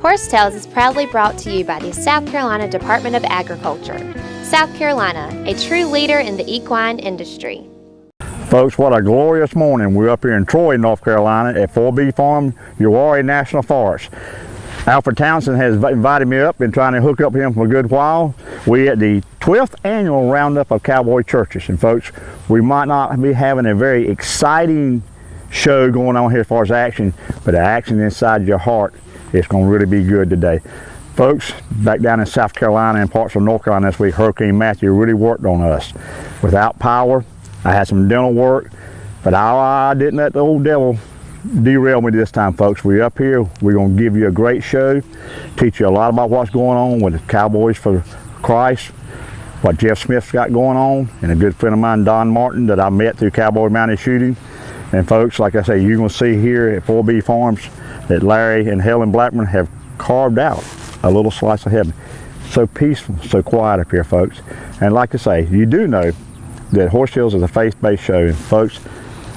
Horsetails is proudly brought to you by the South Carolina Department of Agriculture. South Carolina, a true leader in the equine industry. Folks, what a glorious morning. We're up here in Troy, North Carolina at 4B Farm, Uwharrie National Forest. Alfred Townsend has invited me up, been trying to hook up him for a good while. We're at the 12th annual roundup of Cowboy churches. And folks, we might not be having a very exciting show going on here as far as action, but the action inside your heart is going to really be good today. Folks, back down in South Carolina and parts of North Carolina this week, Hurricane Matthew really worked on us. Without power, I had some dental work, but I didn't let the old devil derail me this time, folks. We're up here, we're going to give you a great show, teach you a lot about what's going on with the Cowboys for Christ, what Jeff Smith's got going on, and a good friend of mine, Don Martin, that I met through Cowboy Mounted Shooting. And folks, like I say, you're going to see here at 4B Farms that Larry and Helen Blackman have carved out a little slice of heaven. So peaceful, so quiet up here, folks. And like I say, you do know that Horsetails is a faith-based show, and folks,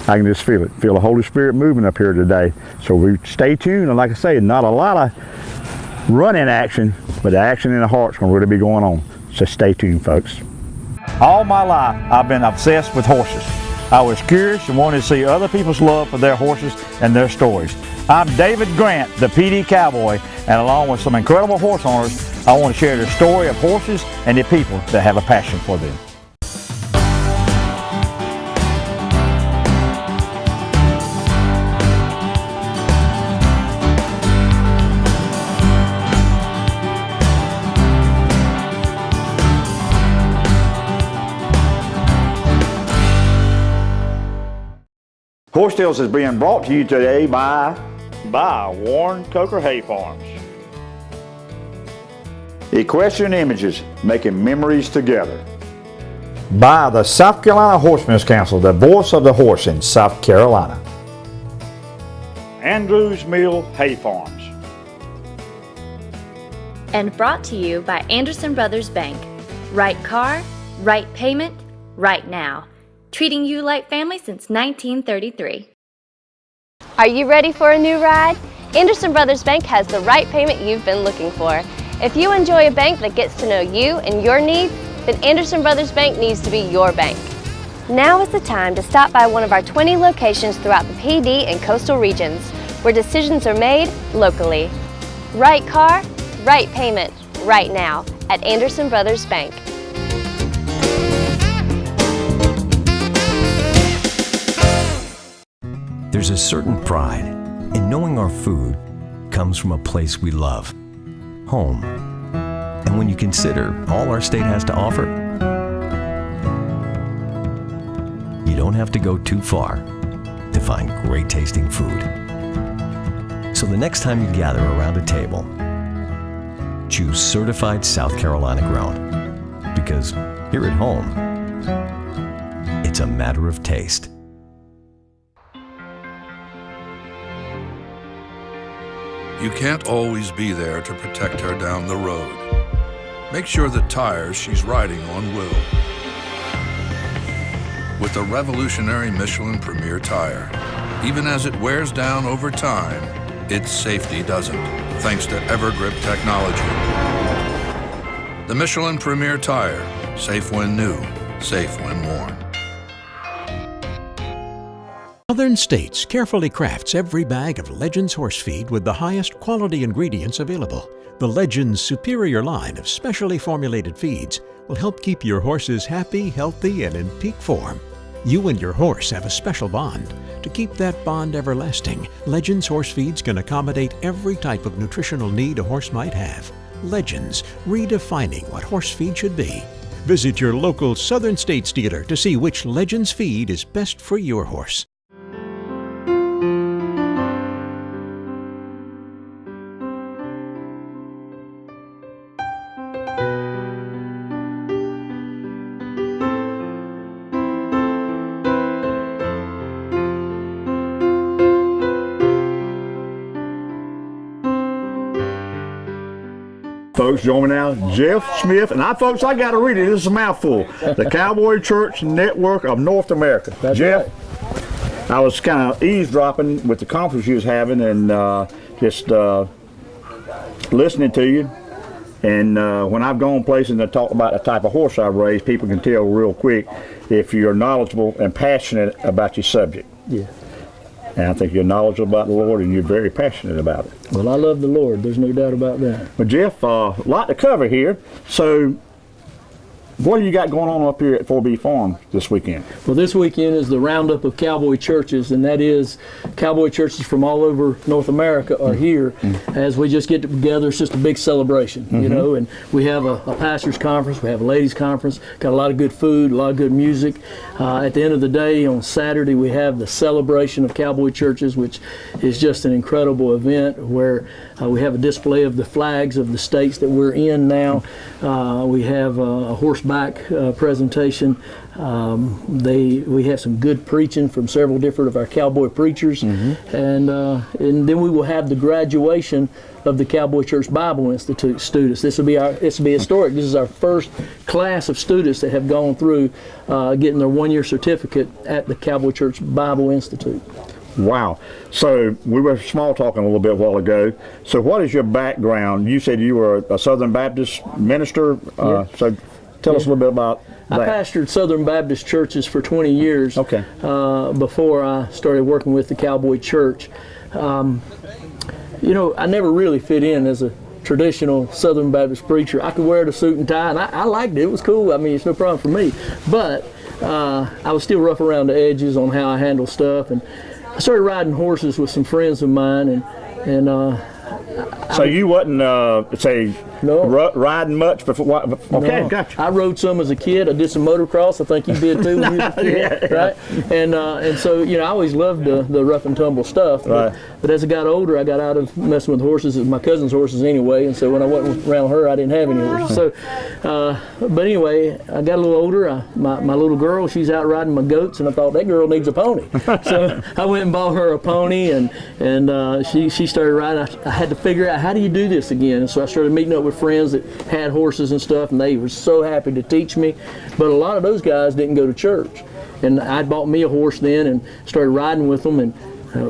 I can just feel it. Feel the Holy Spirit moving up here today. So we stay tuned, and like I say, not a lot of running action, but the action in the heart's going to really be going on. So stay tuned, folks. All my life, I've been obsessed with horses. I was curious and wanted to see other people's love for their horses and their stories. I'm David Grant, the PD Cowboy, and along with some incredible horse owners, I want to share the story of horses and the people that have a passion for them. Horsetails is being brought to you today by Warren Coker Hay Farms. Equestrian Images, making memories together. By the South Carolina Horsemen's Council, the voice of the horse in South Carolina. Andrews Mill Hay Farms. And brought to you by Anderson Brothers Bank. Right car, right payment, right now. Treating you like family since 1933. Are you ready for a new ride? Anderson Brothers Bank has the right payment you've been looking for. If you enjoy a bank that gets to know you and your needs, then Anderson Brothers Bank needs to be your bank. Now is the time to stop by one of our 20 locations throughout the PD and coastal regions, where decisions are made locally. Right car, right payment, right now at Anderson Brothers Bank. There's a certain pride in knowing our food comes from a place we love, home. And when you consider all our state has to offer, you don't have to go too far to find great tasting food. So the next time you gather around a table, choose certified South Carolina grown, because here at home, it's a matter of taste. You can't always be there to protect her down the road. Make sure the tires she's riding on will. With the revolutionary Michelin Premier tire, even as it wears down over time, its safety doesn't, thanks to Evergrip technology. The Michelin Premier tire, safe when new, safe when worn. Southern States carefully crafts every bag of Legends horse feed with the highest quality ingredients available. The Legends superior line of specially formulated feeds will help keep your horses happy, healthy, and in peak form. You and your horse have a special bond. To keep that bond everlasting, Legends horse feeds can accommodate every type of nutritional need a horse might have. Legends, redefining what horse feed should be. Visit your local Southern States dealer to see which Legends feed is best for your horse. Folks, join me now, Jeff Smith, and folks, I got to read it. This is a mouthful. The Cowboy Church Network of North America. That's Jeff, right. I was kind of eavesdropping with the conference you was having, and just listening to you. And when I've gone places and talk about the type of horse I've raised, people can tell real quick if you're knowledgeable and passionate about your subject. Yeah. And I think you're knowledgeable about the Lord and you're very passionate about it. Well, I love the Lord. There's no doubt about that. Well, Jeff, a lot to cover here. So what do you got going on up here at 4B Farm this weekend? Well, this weekend is the roundup of Cowboy churches, and that is Cowboy churches from all over North America are here as we just get together. It's just a big celebration, you know, and we have a pastor's conference, we have a ladies' conference, got a lot of good food, a lot of good music. At the end of the day, on Saturday, we have the celebration of Cowboy churches, which is just an incredible event where we have a display of the flags of the states that we're in now. We have a horseback presentation. We have some good preaching from several different of our Cowboy preachers, and then we will have the graduation of the Cowboy Church Bible Institute students. This will be historic. This is our first class of students that have gone through getting their one-year certificate at the Cowboy Church Bible Institute. Wow. So we were small talking a little bit a while ago. So what is your background? You said you were a Southern Baptist minister. So tell us a little bit about that. I pastored Southern Baptist churches for 20 years before I started working with the Cowboy Church. You know, I never really fit in as a traditional Southern Baptist preacher. I could wear the suit and tie, and I liked it. It was cool. I mean, it's no problem for me. But I was still rough around the edges on how I handle stuff, and I started riding horses with some friends of mine, and so you wasn't riding much before? Okay, no. gotcha. I rode some as a kid. I did some motocross. I think you did too when you was a kid, right? And so, you know, I always loved the rough and tumble stuff. But as I got older, I got out of messing with horses. My cousin's horses anyway, and so when I went around her, I didn't have any horses. So, but anyway, I got a little older. My little girl, she's out riding my goats, and I thought that girl needs a pony. So I went and bought her a pony, and she started riding. I had to figure out, how do you do this again? And so I started meeting up with friends that had horses and stuff, and they were so happy to teach me. But a lot of those guys didn't go to church, and I bought me a horse then and started riding with them, and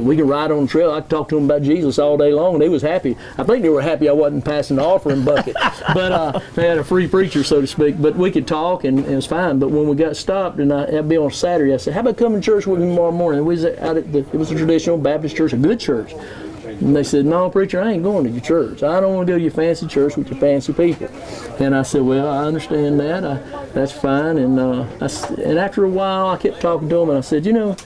we could ride on the trail. I could talk to them about Jesus all day long, and they was happy. I think they were happy I wasn't passing the offering bucket, but they had a free preacher, so to speak. But we could talk, and it was fine. But when we got stopped, and I'd be on Saturday, I said, "How about coming to church with me tomorrow morning?" And we was out at it was a traditional Baptist church, a good church. And they said, "No, preacher, I ain't going to your church. I don't want to go to your fancy church with your fancy people." And I said, "Well, I understand that. That's fine." And after a while, I kept talking to them, and I said, "You know,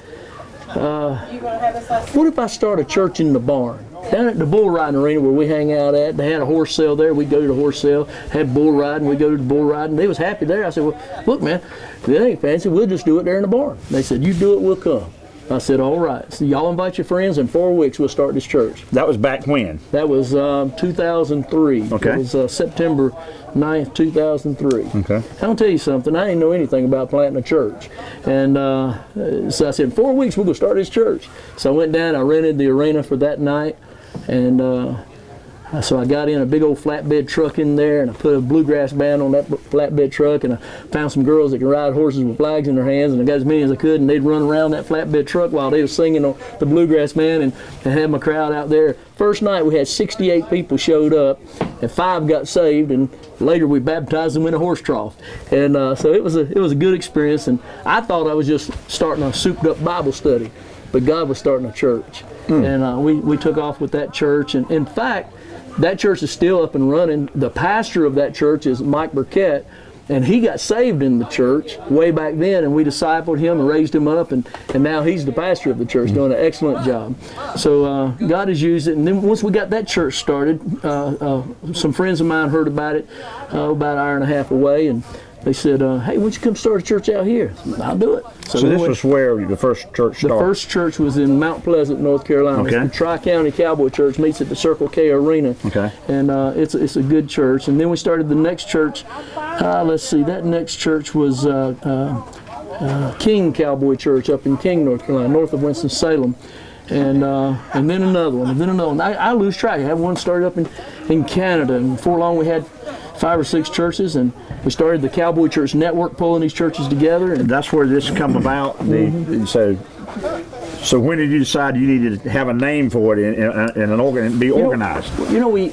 what if I start a church in the barn? Down at the bull riding arena where we hang out at, they had a horse sale there. We'd go to the horse sale, had bull riding, we'd go to the bull riding. They was happy there." I said, "Well, look, man, if it ain't fancy, we'll just do it there in the barn." They said, "You do it, we'll come." I said, "All right. So y'all invite your friends. In 4 weeks, we'll start this church." That was back when? That was 2003. Okay. It was September 9th, 2003. Okay. I'll tell you something. I didn't know anything about planting a church. And so I said, 4 weeks, we're going to start this church. So I went down, I rented the arena for that night. And so I got in a big old flatbed truck in there, and I put a bluegrass band on that flatbed truck, and I found some girls that can ride horses with flags in their hands, and I got as many as I could, and they'd run around that flatbed truck while they were singing on the bluegrass band, and had my crowd out there. First night we had 68 people showed up, and 5 got saved, and later we baptized them in a horse trough. And so it was a good experience, and I thought I was just starting a souped up Bible study, but God was starting a church. And we took off with that church, and in fact, that church is still up and running. The pastor of that church is Mike Burkett, and he got saved in the church way back then, and we discipled him and raised him up, and now he's the pastor of the church, doing an excellent job. So God has used it, and then once we got that church started, some friends of mine heard about it about an hour and a half away, and they said, "Hey, why don't you come start a church out here?" I'll do it. So this was where the first church started? The first church was in Mount Pleasant, North Carolina. Okay. It's the Tri-County Cowboy Church, meets at the Circle K Arena. Okay. And it's a good church. And then we started the next church. Let's see, that next church was King Cowboy Church up in King, North Carolina, north of Winston-Salem. And then another one, I lose track. I had one started up in Canada, and before long we had 5 or 6 churches, and we started the Cowboy Church Network, pulling these churches together. And that's where this come about. So when did you decide you needed to have a name for it and be organized? You know, we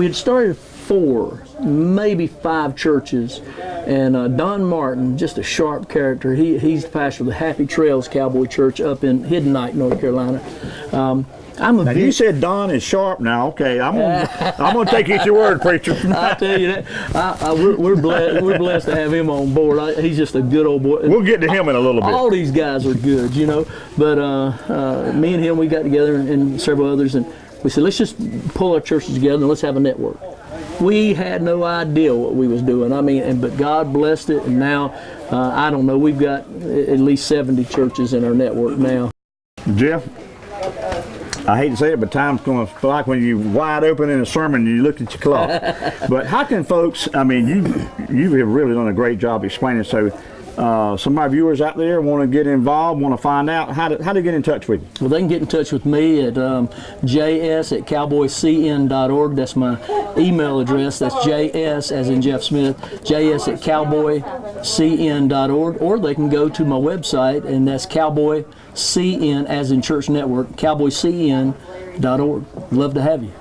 had started 4, maybe 5 churches, and Don Martin, just a sharp character. He's the pastor of the Happy Trails Cowboy Church up in Hidden Night, North Carolina. Now you said Don is sharp now. Okay, I'm gonna take you at your word, preacher. I tell you that we're blessed to have him on board. He's just a good old boy. We'll get to him in a little bit. All these guys are good, you know. But me and him, we got together, and several others, and we said, let's just pull our churches together and let's have a network. We had no idea what we was doing. I mean, but God blessed it, and now I don't know. We've got at least 70 churches in our network now. Jeff, I hate to say it, but time's going to feel like when you're wide open in a sermon and you look at your clock. But how can folks, I mean, you have really done a great job explaining. So some of our viewers out there want to get involved, want to find out how to get in touch with you. Well, they can get in touch with me at js@cowboycn.org. That's my email address. That's js, as in Jeff Smith, js@cowboycn.org. Or they can go to my website, and that's cowboycn, as in Church Network, cowboycn.org. Love to have you.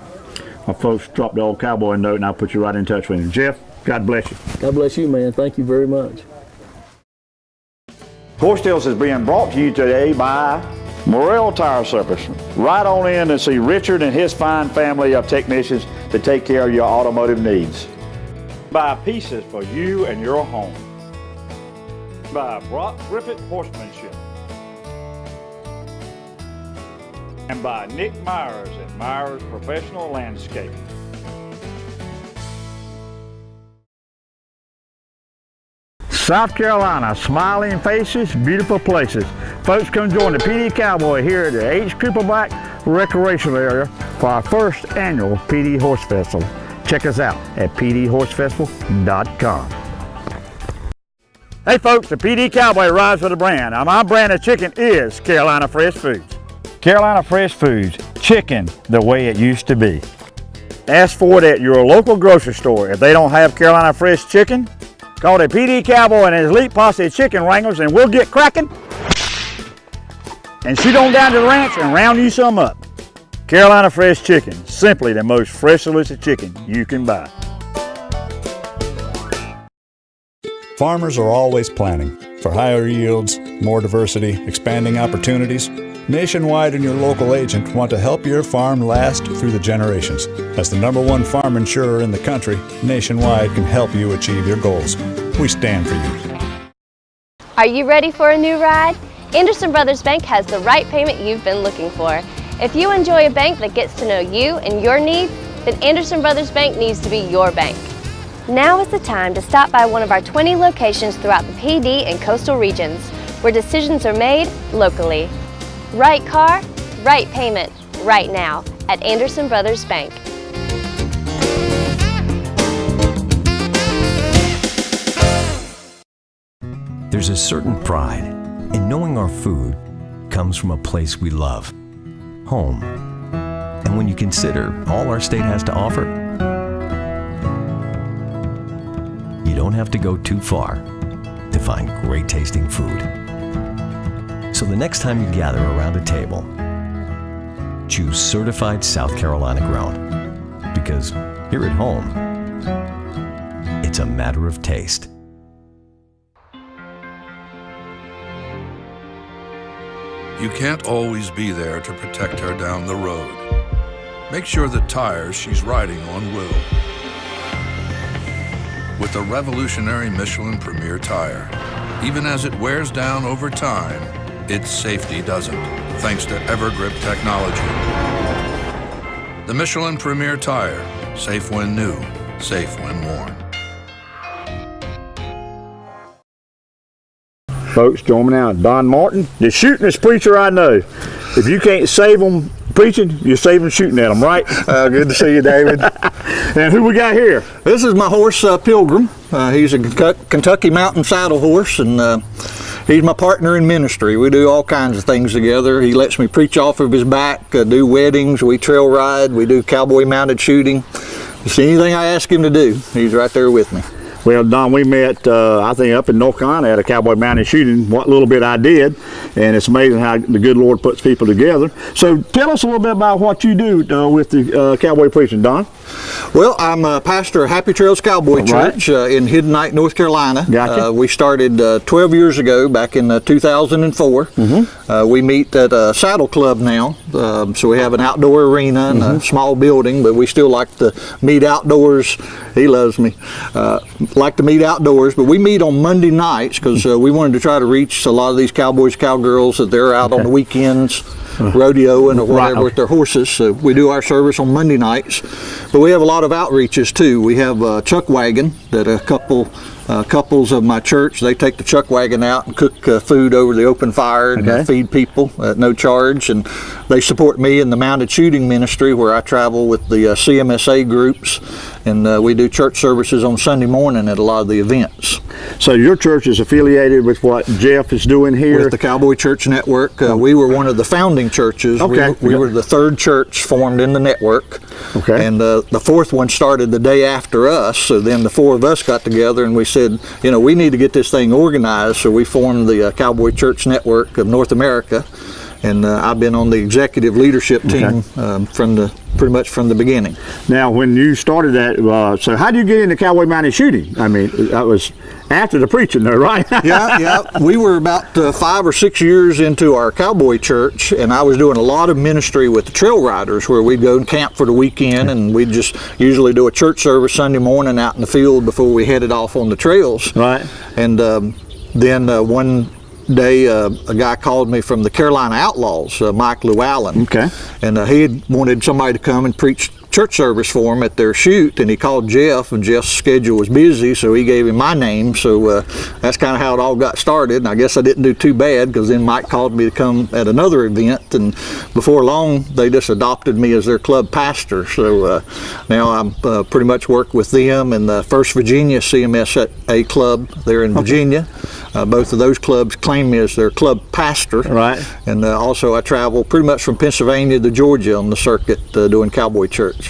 Well, folks, drop the old cowboy note, and I'll put you right in touch with him. Jeff, God bless you. God bless you, man. Thank you very much. Horse Tales is being brought to you today by MORRELL Tire Service. Right on in to see Richard and his fine family of technicians to take care of your automotive needs. By Pieces for you and your home. By Brock Griffith Horsemanship. And by Nick Myers at Myers Professional Landscaping. South Carolina, smiling faces, beautiful places. Folks, come join the PD Cowboy here at the H. Crippleback Recreational Area for our first annual PD Horse Festival. Check us out at pdhorsefestival.com. Hey folks, the PD Cowboy rides with a brand. Now my brand of chicken is Carolina Fresh Foods. Carolina Fresh Foods, chicken the way it used to be. Ask for it at your local grocery store. If they don't have Carolina Fresh chicken, call the PD Cowboy and his elite posse of chicken wranglers, and we'll get cracking and shoot on down to the ranch and round you some up. Carolina Fresh Chicken, simply the most fresh, delicious chicken you can buy. Farmers are always planning for higher yields, more diversity, expanding opportunities. Nationwide and your local agent want to help your farm last through the generations. As the #1 farm insurer in the country, Nationwide can help you achieve your goals. We stand for you. Are you ready for a new ride? Anderson Brothers Bank has the right payment you've been looking for. If you enjoy a bank that gets to know you and your needs, then Anderson Brothers Bank needs to be your bank. Now is the time to stop by one of our 20 locations throughout the PD and coastal regions, where decisions are made locally. Right car, right payment, right now at Anderson Brothers Bank. There's a certain pride in knowing our food comes from a place we love, home. And when you consider all our state has to offer, you don't have to go too far to find great tasting food. So the next time you gather around a table, choose certified South Carolina grown. Because here at home, it's a matter of taste. You can't always be there to protect her down the road. Make sure the tires she's riding on will. With the revolutionary Michelin Premier tire, even as it wears down over time, its safety doesn't, thanks to EverGrip technology. The Michelin Premier tire, safe when new, safe when worn. Folks, join me now. Don Martin, the shootingest preacher I know. If you can't save them preaching, you're saving shooting at them, right? Good to see you, David. And who we got here? This is my horse, Pilgrim. He's a Kentucky mountain saddle horse, and he's my partner in ministry. We do all kinds of things together. He lets me preach off of his back, do weddings, we trail ride, we do cowboy mounted shooting. Just anything I ask him to do, he's right there with me. Well, Don, we met, I think, up in North Carolina at a cowboy mounted shooting, what little bit I did, and it's amazing how the good Lord puts people together. So tell us a little bit about what you do with the cowboy preaching, Don. Well, I'm a pastor of Happy Trails Cowboy Church in Hiddenite, North Carolina. Gotcha. We started 12 years ago, back in 2004. We meet at a saddle club now, so we have an outdoor arena and a small building, but we still like to meet outdoors. He loves me. Like to meet outdoors, but we meet on Monday nights because we wanted to try to reach a lot of these cowboys, cowgirls that they're out on the weekends, rodeoing or whatever with their horses. So we do our service on Monday nights, but we have a lot of outreaches too. We have a chuck wagon that a couples of my church, they take the chuck wagon out and cook food over the open fire and feed people at no charge. And they support me in the mounted shooting ministry where I travel with the CMSA groups, and we do church services on Sunday morning at a lot of the events. So your church is affiliated with what Jeff is doing here? With the Cowboy Church Network. We were one of the founding churches. We were the third church formed in the network. And the fourth one started the day after us, so then the four of us got together and we said, you know, we need to get this thing organized, so we formed the Cowboy Church Network of North America, and I've been on the executive leadership team pretty much from the beginning. Now, when you started that, so how did you get into cowboy mounted shooting? I mean, that was after the preaching though, right? Yeah. We were about 5 or 6 years into our cowboy church, and I was doing a lot of ministry with the trail riders where we'd go and camp for the weekend, and we'd just usually do a church service Sunday morning out in the field before we headed off on the trails. Right. And then one day a guy called me from the Carolina Outlaws, Mike Llewellyn, and he had wanted somebody to come and preach church service for him at their shoot, and he called Jeff, and Jeff's schedule was busy, so he gave him my name. So that's kind of how it all got started, and I guess I didn't do too bad because then Mike called me to come at another event, and before long they just adopted me as their club pastor. So now I'm pretty much work with them and the First Virginia CMSA club there in Virginia. Both of those clubs claim me as their club pastor. Right. And also I travel pretty much from Pennsylvania to Georgia on the circuit doing cowboy church.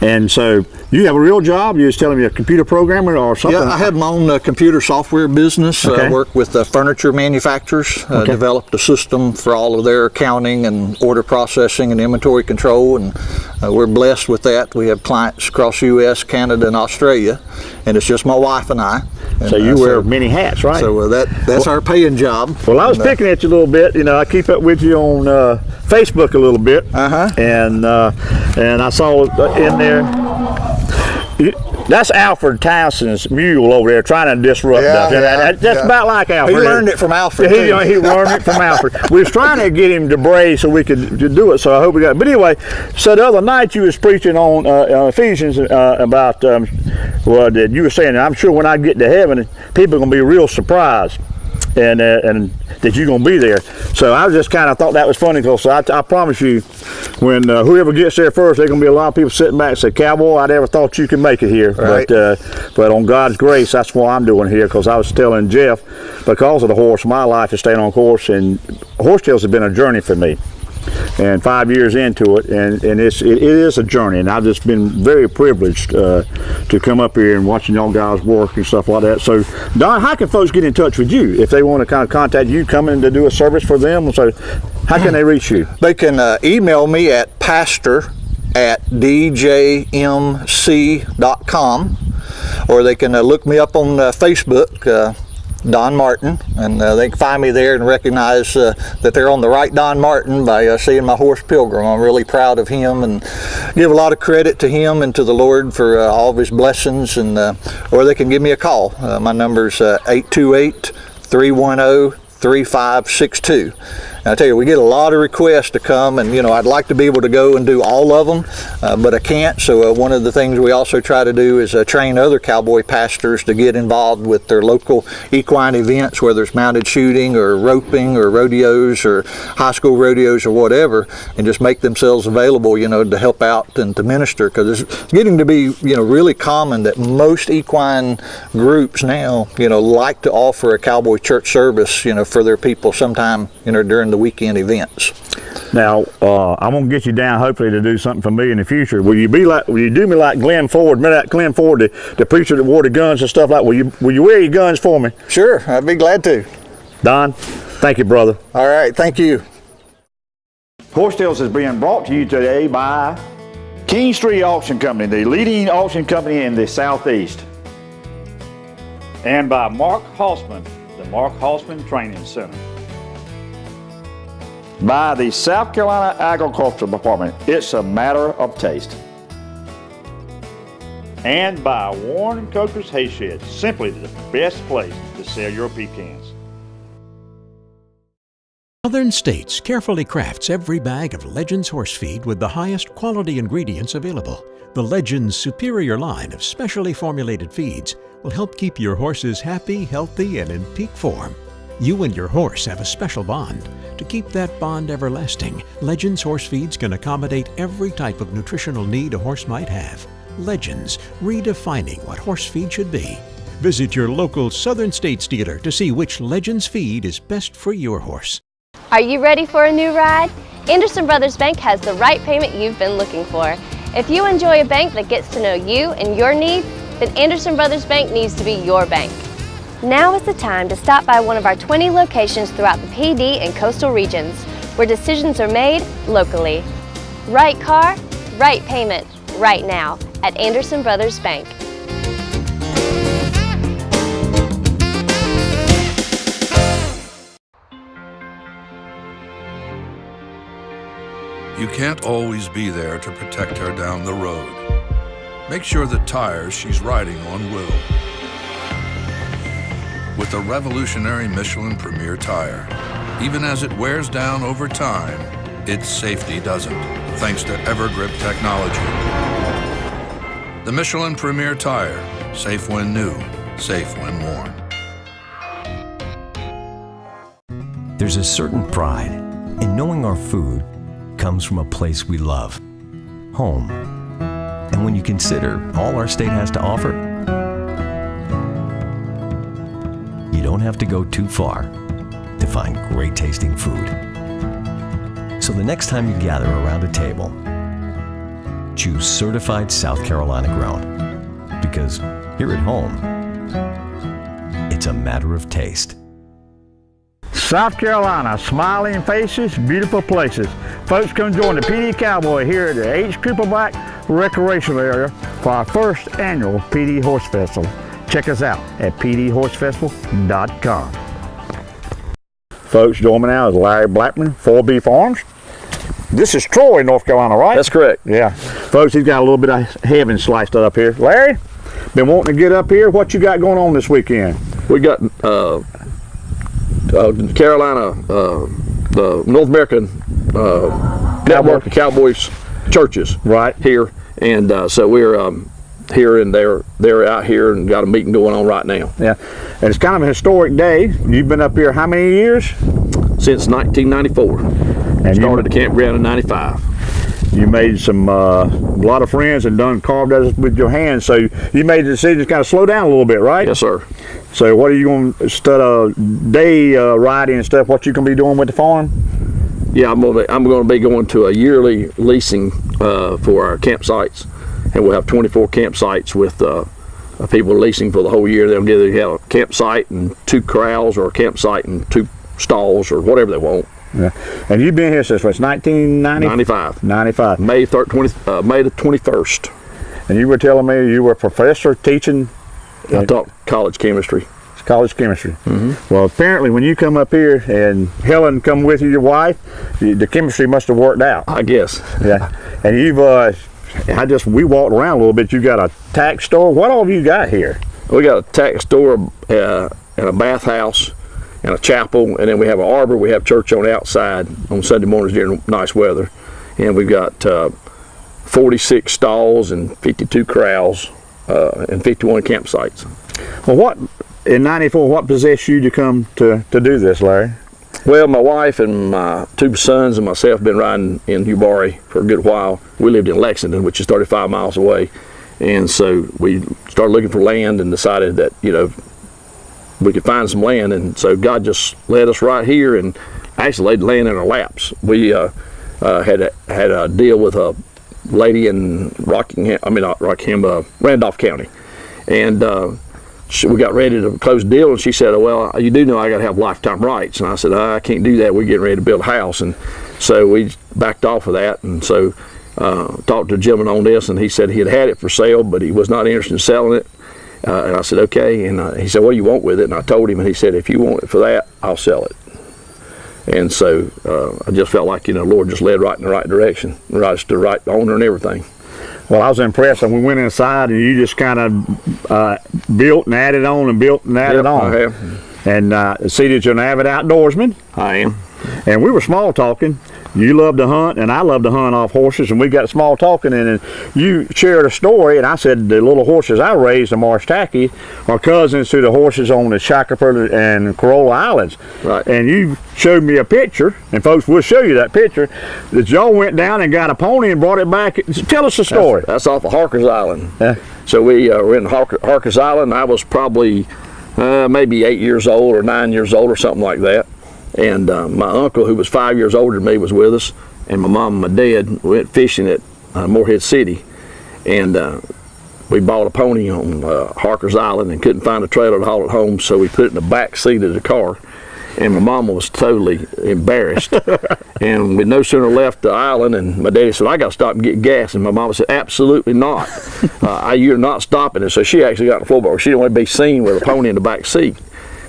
And so you have a real job? You're just telling me a computer programmer or something? Yeah, I have my own computer software business. I work with furniture manufacturers, developed a system for all of their accounting and order processing and inventory control, and we're blessed with that. We have clients across U.S., Canada, and Australia, and it's just my wife and I. And so you wear many hats, right? So that's our paying job. Well, I was picking at you a little bit. You know, I keep up with you on Facebook a little bit, and I saw in there. That's Alfred Townsend's mule over there trying to disrupt us. That's about like Alfred. He learned it from Alfred. He learned it from Alfred. We was trying to get him to braid so we could do it, so I hope we got it. But anyway, so the other night you was preaching on Ephesians about, that you were saying, I'm sure when I get to heaven, people are going to be real surprised. And that you're going to be there. So I just kind of thought that was funny, because I promise you, when whoever gets there first, there's going to be a lot of people sitting back and say, Cowboy, I never thought you could make it here. Right. But on God's grace, that's what I'm doing here, because I was telling Jeff, because of the horse, my life is staying on course, and horsetails have been a journey for me. And 5 years into it, and it is a journey, and I've just been very privileged to come up here and watching y'all guys work and stuff like that. So, Don, how can folks get in touch with you if they want to kind of contact you, come in to do a service for them? So, how can they reach you? They can email me at pastor@djmc.com, or they can look me up on Facebook. Don Martin, and they can find me there and recognize that they're on the right Don Martin by seeing my horse Pilgrim. I'm really proud of him and give a lot of credit to him and to the Lord for all of his blessings. And or they can give me a call. My number is 828-310-3562. And I tell you, we get a lot of requests to come, and I'd like to be able to go and do all of them, but I can't. So one of the things we also try to do is train other cowboy pastors to get involved with their local equine events, whether it's mounted shooting or roping or rodeos or high school rodeos or whatever, and just make themselves available, to help out and to minister, because it's getting to be, really common that most equine groups now, like to offer a cowboy church service, for their people sometime, during the the weekend events. Now, I'm gonna get you down hopefully to do something for me in the future. Will you do me like Glenn Ford? Remember that Glenn Ford, the preacher that wore the guns and stuff like? Will you wear your guns for me? Sure, I'd be glad to. Don, thank you, brother. All right, thank you. Horse Tales is being brought to you today by King Street Auction Company, the leading auction company in the Southeast. And by Mark Hausman, the Mark Hausman Training Center. By the South Carolina Agricultural Department, it's a matter of taste. And by Warren Coker's Hay Shed, simply the best place to sell your pecans. Southern States carefully crafts every bag of Legends horse feed with the highest quality ingredients available. The Legends superior line of specially formulated feeds will help keep your horses happy, healthy, and in peak form. You and your horse have a special bond. To keep that bond everlasting, Legends horse feeds can accommodate every type of nutritional need a horse might have. Legends, redefining what horse feed should be. Visit your local Southern States dealer to see which Legends feed is best for your horse. Are you ready for a new ride? Anderson Brothers Bank has the right payment you've been looking for. If you enjoy a bank that gets to know you and your needs, then Anderson Brothers Bank needs to be your bank. Now is the time to stop by one of our 20 locations throughout the PD and coastal regions, where decisions are made locally. Right car, right payment, right now at Anderson Brothers Bank. You can't always be there to protect her down the road. Make sure the tires she's riding on will. With the revolutionary Michelin Premier Tire, even as it wears down over time, its safety doesn't, thanks to Evergrip technology. The Michelin Premier Tire, safe when new, safe when worn. There's a certain pride in knowing our food comes from a place we love, home. And when you consider all our state has to offer, you don't have to go too far to find great tasting food. So the next time you gather around a table, choose certified South Carolina grown, because here at home, it's a matter of taste. South Carolina, smiling faces, beautiful places. Folks, come join the PD Cowboy here at the H. Crippleback Recreational Area for our first annual PD Horse Festival. Check us out at pdhorsefestival.com. Folks, join me now is Larry Blackman, 4B Farms. This is Troy, North Carolina, right? That's correct. Yeah. Folks, he's got a little bit of heaven sliced up here. Larry, been wanting to get up here. What you got going on this weekend? We got Carolina, the North American network of Cowboys churches right here, and so we're here, and they're out here and got a meeting going on right now. Yeah, and it's kind of a historic day. You've been up here how many years? Since 1994. And started the campground in 95. You made some a lot of friends and carved those with your hands, so you made the decision to kind of slow down a little bit, right? Yes, sir. So what are you going to, instead of day riding and stuff, what you going to be doing with the farm? Yeah, I'm going to be going to a yearly leasing for our campsites, and we'll have 24 campsites with people leasing for the whole year. They'll either have a campsite and 2 corrals, or a campsite and 2 stalls, or whatever they want. Yeah. And you've been here since 1995? 95. May the 21st. And you were telling me you were a professor teaching? I taught college chemistry. College chemistry. Mm-hmm. Well, apparently when you come up here and Helen come with you, your wife, the chemistry must have worked out. I guess. Yeah. And you've, we walked around a little bit. You got a tack store. What all have you got here? We got a tack store and a bathhouse and a chapel, and then we have an arbor. We have church on the outside on Sunday mornings during nice weather, and we've got 46 stalls and 52 corrals and 51 campsites. Well, in '94, what possessed you to come to do this, Larry? Well, my wife and my 2 sons and myself have been riding in Ubarri for a good while. We lived in Lexington, which is 35 miles away, and so we started looking for land and decided that we could find some land, and so God just led us right here. And actually laying in our laps. We had a deal with a lady in Randolph County, and we got ready to close the deal, and she said, well, you do know I got to have lifetime rights. And I said, I can't do that. We're getting ready to build a house. And so we backed off of that. And so talked to a gentleman on this, and he said he had it for sale, but he was not interested in selling it. And I said, okay. And he said, what do you want with it? And I told him, and he said, if you want it for that, I'll sell it. And so I just felt like, the Lord just led right in the right direction, right as the right owner and everything. Well, I was impressed, and we went inside, and you just kind of built and added on and built and added on. I have. And see that you're an avid outdoorsman. I am. And we were small talking. You love to hunt, and I love to hunt off horses, and we got small talking, and you shared a story, and I said the little horses I raised in Marsh Tackey are cousins to the horses on the Shackelford and Corolla Islands. Right. And you showed me a picture, and folks, we'll show you that picture, that y'all went down and got a pony and brought it back. Tell us the story. That's off of Harker's Island. Yeah. So we were in Harker's Island. I was probably maybe 8 years old or 9 years old or something like that. And my uncle, who was 5 years older than me, was with us. And my mom and my dad went fishing at Morehead City. And we bought a pony on Harker's Island and couldn't find a trailer to haul it home, so we put it in the back seat of the car. And my mama was totally embarrassed. And we no sooner left the island, and my daddy said, I got to stop and get gas. And my mama said, absolutely not. You're not stopping. And so she actually got in the floorboard. She didn't want to be seen with a pony in the back seat.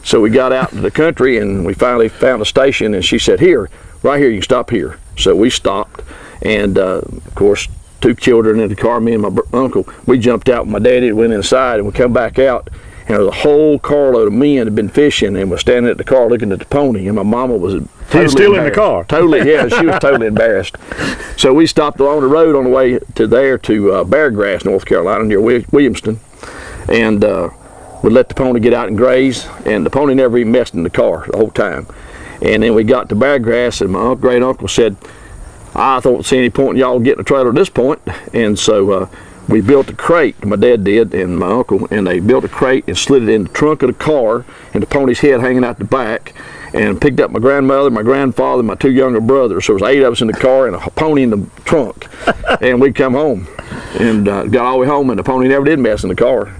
So we got out to the country, and we finally found a station, and she said, here, right here, you can stop here. So we stopped, and of course, 2 children in the car, me and my uncle. We jumped out with my daddy, went inside, and we come back out, and there was a whole carload of men had been fishing and was standing at the car looking at the pony, and my mama was totally still in the car. Totally, yeah, she was totally embarrassed. So we stopped along the road on the way to Bear Grass, North Carolina, near Williamston, and we let the pony get out and graze, and the pony never even messed in the car the whole time. And then we got to Bear Grass, and my great uncle said, I don't see any point in y'all getting a trailer at this point. And so we built a crate, my dad did, and my uncle, and they built a crate and slid it in the trunk of the car, and the pony's head hanging out the back, and picked up my grandmother, my grandfather, and my 2 younger brothers. So there was 8 of us in the car and a pony in the trunk. And we'd come home, and got all the way home, and the pony never did mess in the car,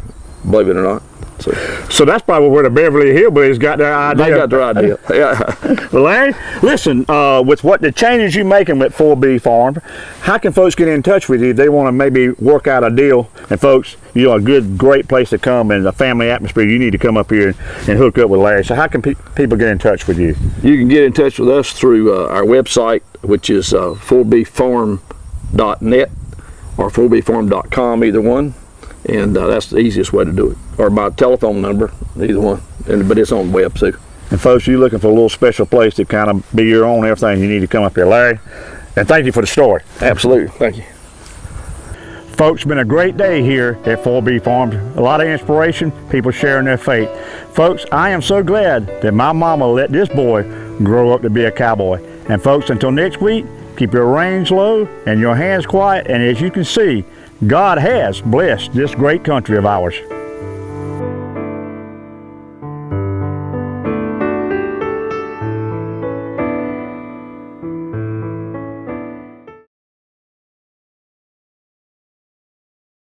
believe it or not. So that's probably where the Beverly Hillbillies got their idea. They got their idea, yeah. Well, Larry, listen, with what the changes you're making with 4B Farm, how can folks get in touch with you if they want to maybe work out a deal? And folks, a great place to come and a family atmosphere. You need to come up here and hook up with Larry. So how can people get in touch with you? You can get in touch with us through our website, which is 4bfarm.net or 4bfarm.com, either one. And that's the easiest way to do it. Or my telephone number, either one. But it's on the web too. And folks, you're looking for a little special place to kind of be your own everything, you need to come up here. Larry, and thank you for the story. Absolutely, thank you. Folks, it's been a great day here at 4B Farms. A lot of inspiration, people sharing their faith. Folks, I am so glad that my mama let this boy grow up to be a cowboy. And folks, until next week, keep your reins low and your hands quiet. And as you can see, God has blessed this great country of ours.